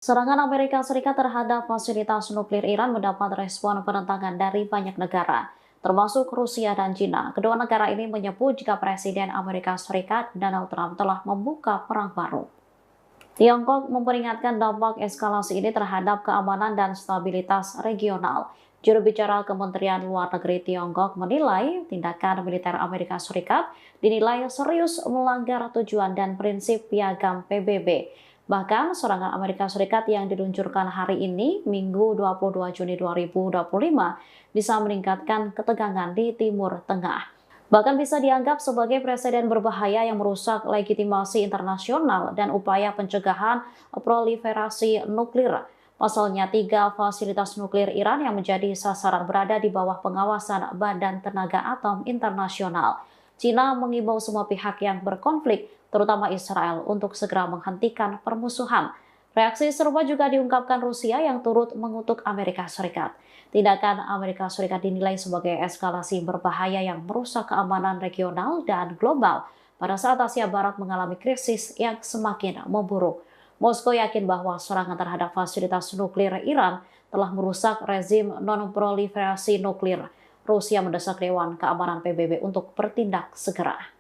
Serangan Amerika Serikat terhadap fasilitas nuklir Iran mendapat respon penentangan dari banyak negara, termasuk Rusia dan China. Kedua negara ini menyebut jika Presiden Amerika Serikat Donald Trump telah membuka perang baru. Tiongkok memperingatkan dampak eskalasi ini terhadap keamanan dan stabilitas regional. Juru bicara Kementerian Luar Negeri Tiongkok menilai tindakan militer Amerika Serikat dinilai serius melanggar tujuan dan prinsip piagam PBB. Bahkan serangan Amerika Serikat yang diluncurkan hari ini, Minggu 22 Juni 2025, bisa meningkatkan ketegangan di Timur Tengah. Bahkan bisa dianggap sebagai presiden berbahaya yang merusak legitimasi internasional dan upaya pencegahan proliferasi nuklir. Pasalnya, 3 fasilitas nuklir Iran yang menjadi sasaran berada di bawah pengawasan Badan Tenaga Atom Internasional. China mengimbau semua pihak yang berkonflik, terutama Israel, untuk segera menghentikan permusuhan. Reaksi serupa juga diungkapkan Rusia yang turut mengutuk Amerika Serikat. Tindakan Amerika Serikat dinilai sebagai eskalasi berbahaya yang merusak keamanan regional dan global pada saat Asia Barat mengalami krisis yang semakin memburuk. Moskow yakin bahwa serangan terhadap fasilitas nuklir Iran telah merusak rezim non-proliferasi nuklir. Rusia mendesak Dewan Keamanan PBB untuk bertindak segera.